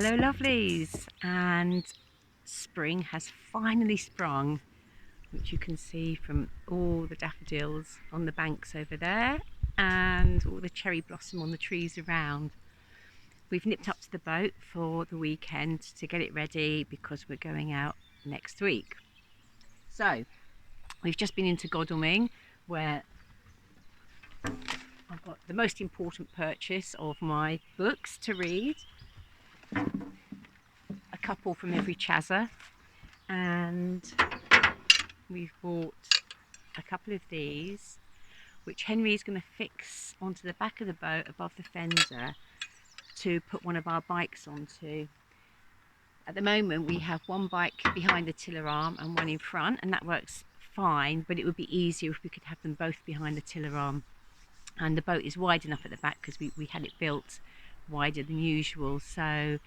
Hello lovelies, and spring has finally sprung, which you can see from all the daffodils on the banks over there and all the cherry blossom on the trees around. We've nipped up to the boat for the weekend to get it ready because we're going out next week. So we've just been into Godalming, where I've got the most important purchase of my books to read, a couple from every chazza, and we've bought a couple of these which Henry's going to fix onto the back of the boat above the fender to put one of our bikes onto. At the moment we have one bike behind the tiller arm and one in front, and that works fine, but it would be easier if we could have them both behind the tiller arm. And the boat is wide enough at the back because we had it built wider than usual, so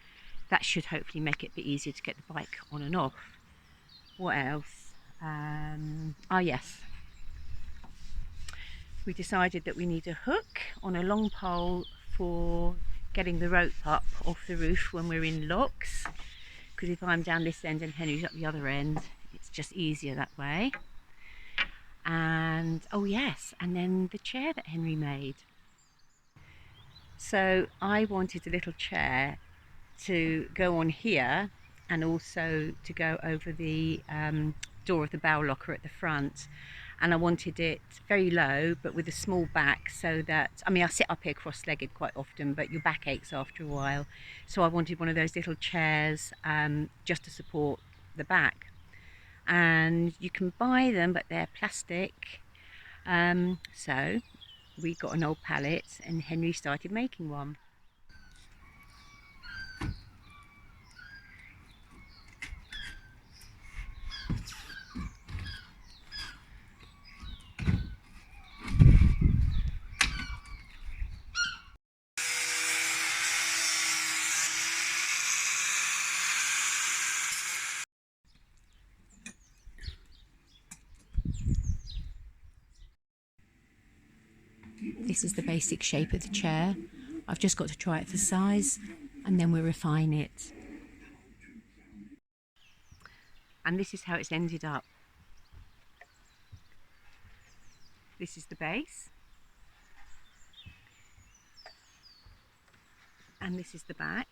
that should hopefully make it a bit easier to get the bike on and off. What else? Oh yes, we decided that we need a hook on a long pole for getting the rope up off the roof when we're in locks, because if I'm down this end and Henry's up the other end, it's just easier that way. And oh yes, and then the chair that Henry made. So I wanted a little chair to go on here and also to go over the door of the bow locker at the front, and I wanted it very low but with a small back, so that, I mean, I sit up here cross-legged quite often, but your back aches after a while, so I wanted one of those little chairs just to support the back. And you can buy them, but they're plastic, so we got an old pallet and Henry started making one. This is the basic shape of the chair. I've just got to try it for size and then we'll refine it. And this is how it's ended up. This is the base. And this is the back.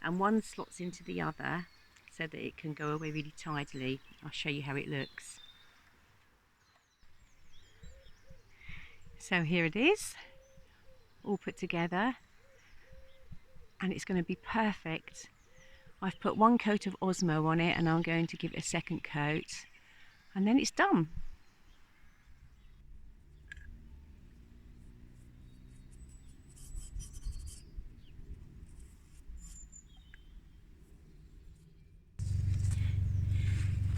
And one slots into the other so that it can go away really tidily. I'll show you how it looks. So here it is, all put together, and it's going to be perfect. I've put one coat of Osmo on it and I'm going to give it a second coat, and then it's done.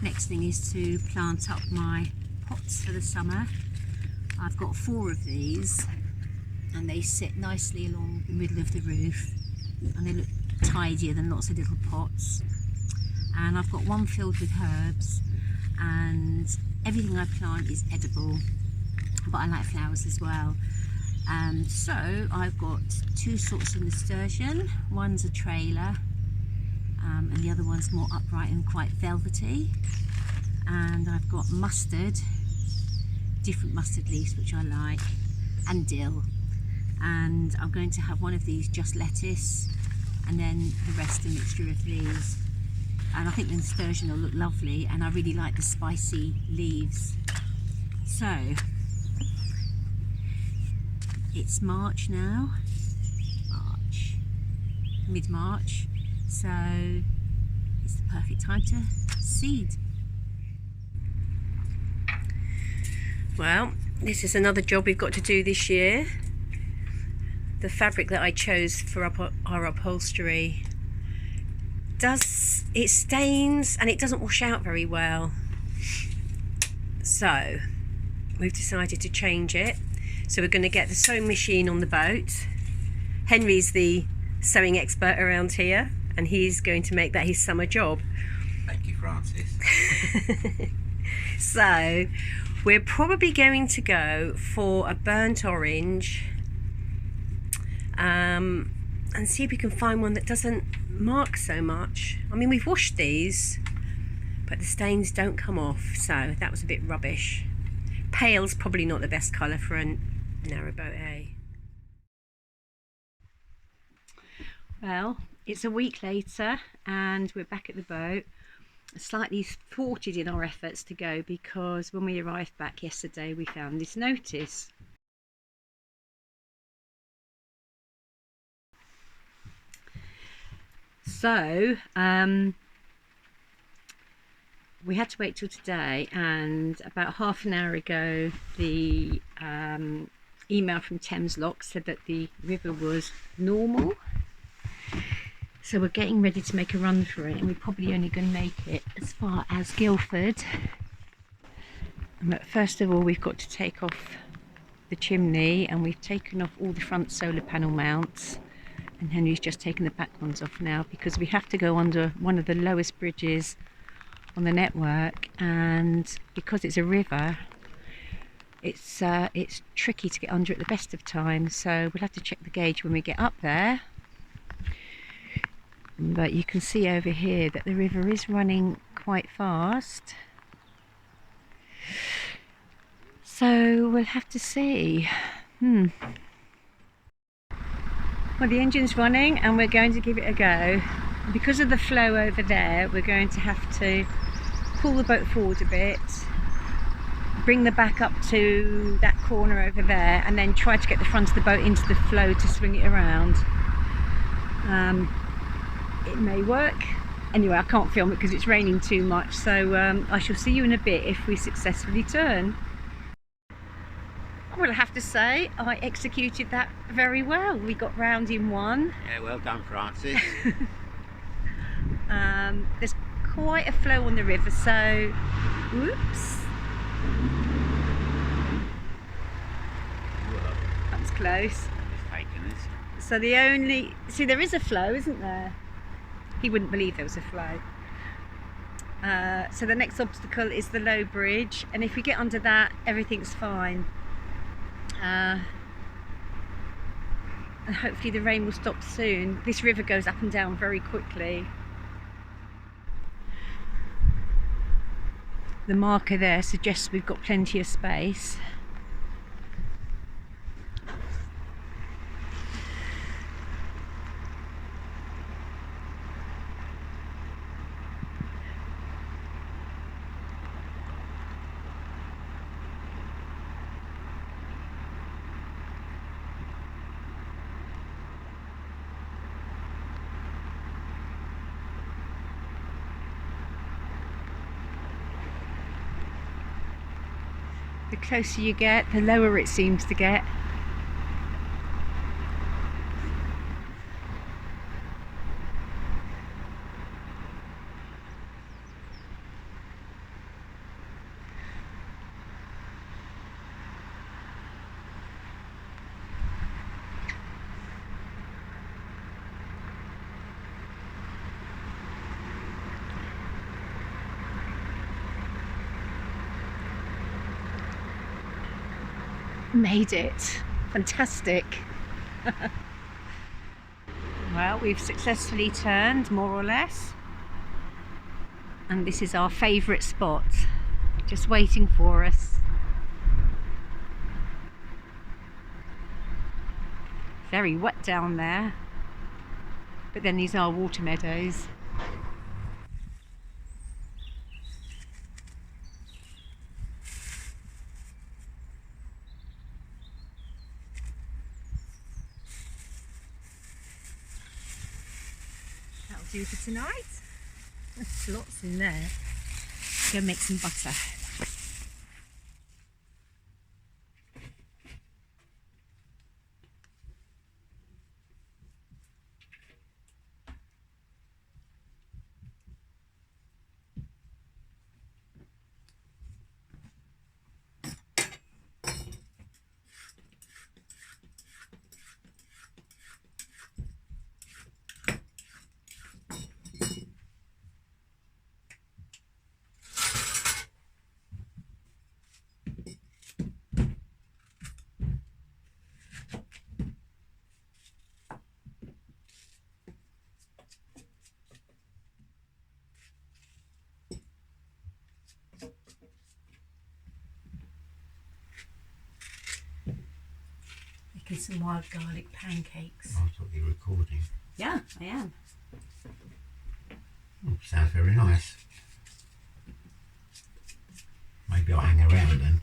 Next thing is to plant up my pots for the summer. I've got 4 of these and they sit nicely along the middle of the roof and they look tidier than lots of little pots. And I've got one filled with herbs, and everything I plant is edible, but I like flowers as well. So I've got 2 sorts of nasturtium. One's a trailer and the other one's more upright and quite velvety. And I've got mustard, different mustard leaves which I like, and dill. And I'm going to have one of these just lettuce, and then the rest a mixture of these. And I think the nasturtium will look lovely, and I really like the spicy leaves. So it's March now, mid-March, so it's the perfect time to seed. Well, this is another job we've got to do this year. The fabric that I chose for our upholstery it stains and it doesn't wash out very well. So we've decided to change it. So we're going to get the sewing machine on the boat. Henry's the sewing expert around here and he's going to make that his summer job. Thank you, Francis. So we're probably going to go for a burnt orange. and see if we can find one that doesn't mark so much. I mean, we've washed these, but the stains don't come off, so that was a bit rubbish. Pale's probably not the best colour for a narrowboat, eh? Well, it's a week later and we're back at the boat. Slightly thwarted in our efforts to go because when we arrived back yesterday we found this notice. So we had to wait till today, and about half an hour ago the email from Thames Lock said that the river was normal. So we're getting ready to make a run for it, and we're probably only going to make it as far as Guildford. But first of all, we've got to take off the chimney, and we've taken off all the front solar panel mounts, and Henry's just taken the back ones off now because we have to go under one of the lowest bridges on the network, and because it's a river, it's tricky to get under at the best of times, so we'll have to check the gauge when we get up there. But you can see over here that the river is running quite fast, so we'll have to see. Well, the engine's running and we're going to give it a go. Because of the flow over there, we're going to have to pull the boat forward a bit, bring the back up to that corner over there, and then try to get the front of the boat into the flow to swing it around. It may work. Anyway, I can't film it because it's raining too much, so I shall see you in a bit if we successfully turn. Well, I have to say, I executed that very well. We got round in one. Yeah, well done, Francis. There's quite a flow on the river, so whoops. Whoa, That was close. it's taken us. So see, there is a flow, isn't there? He wouldn't believe there was a flow. So the next obstacle is the low bridge, and if we get under that, everything's fine. And hopefully the rain will stop soon. This river goes up and down very quickly. The marker there suggests we've got plenty of space. The closer you get, the lower it seems to get. Made it. Fantastic. Well, we've successfully turned, more or less, and this is our favourite spot, just waiting for us. Very wet down there, but then these are water meadows. That'll do for tonight. There's lots in there. Go make some butter. making some wild garlic pancakes. I thought you were recording. Yeah, I am. Oh, sounds very nice. Maybe I'll hang around then.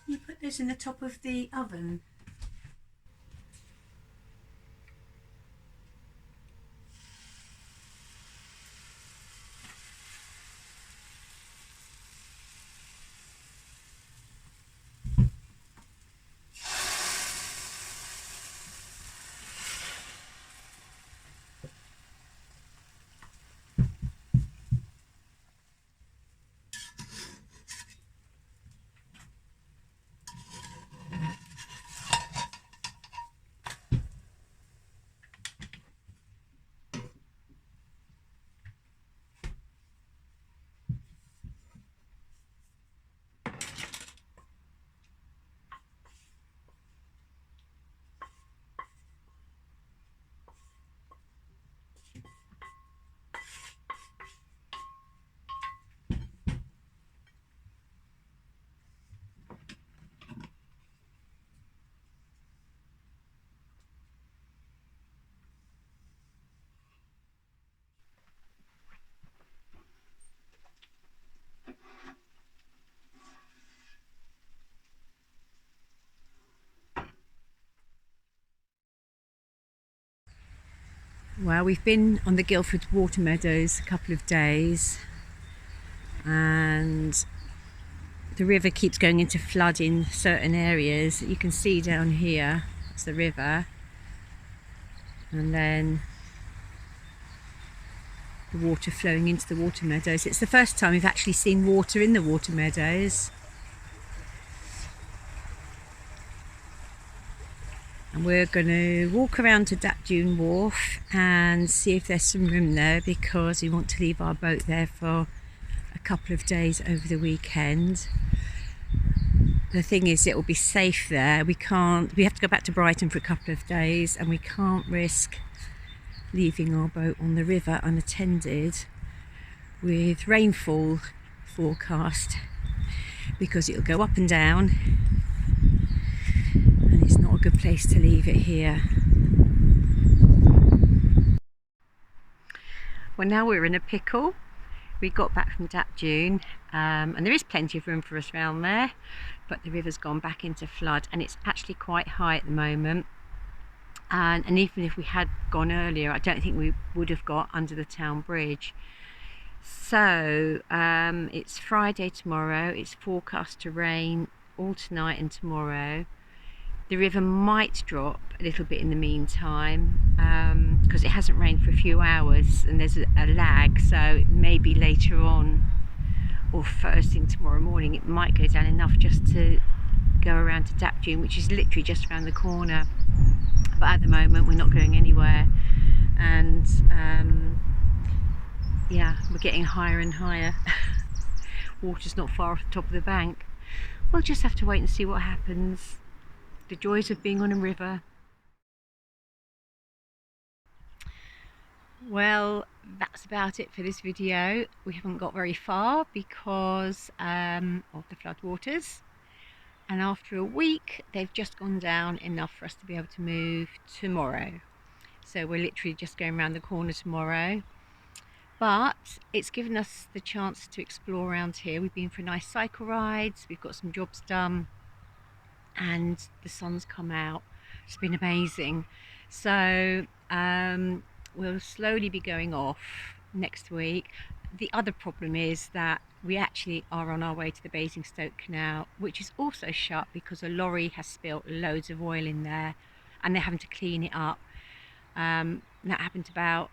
You put this in the top of the oven. Well, we've been on the Guildford Water Meadows a couple of days, and the river keeps going into flood in certain areas. You can see down here, that's the river, and then the water flowing into the water meadows. It's the first time we've actually seen water in the water meadows. And we're going to walk around to Dap Dune Wharf and see if there's some room there, because we want to leave our boat there for a couple of days over the weekend. The thing is, it will be safe there. We have to go back to Brighton for a couple of days, and we can't risk leaving our boat on the river unattended with rainfall forecast, because it'll go up and down. It's not a good place to leave it here. Well, now we're in a pickle. We got back from Dap Dune, and there is plenty of room for us around there, but the river's gone back into flood, and it's actually quite high at the moment. And even if we had gone earlier, I don't think we would have got under the town bridge. So it's Friday tomorrow. It's forecast to rain all tonight and tomorrow. The river might drop a little bit in the meantime, because it hasn't rained for a few hours and there's a lag, so maybe later on or first thing tomorrow morning it might go down enough just to go around to Dap Dune, which is literally just around the corner. But at the moment we're not going anywhere, and yeah, we're getting higher and higher. Water's not far off the top of the bank. We'll just have to wait and see what happens. The joys of being on a river. Well, that's about it for this video. We haven't got very far because of the flood waters, and after a week they've just gone down enough for us to be able to move tomorrow. So we're literally just going around the corner tomorrow. but it's given us the chance to explore around here. We've been for nice cycle rides, we've got some jobs done, and the sun's come out. It's been amazing. So we'll slowly be going off next week. The other problem is that we actually are on our way to the Basingstoke Canal, which is also shut because a lorry has spilt loads of oil in there and they're having to clean it up. That happened about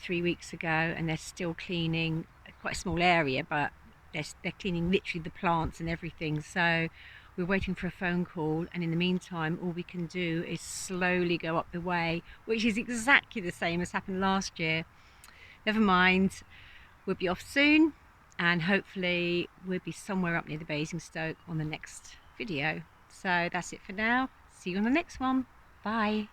3 weeks ago, and they're still cleaning quite a small area, but they're cleaning literally the plants and everything. So we're waiting for a phone call, and in the meantime all we can do is slowly go up the way, which is exactly the same as happened last year. Never mind, we'll be off soon, and hopefully we'll be somewhere up near the Basingstoke on the next video. So that's it for now. See you on the next one. Bye.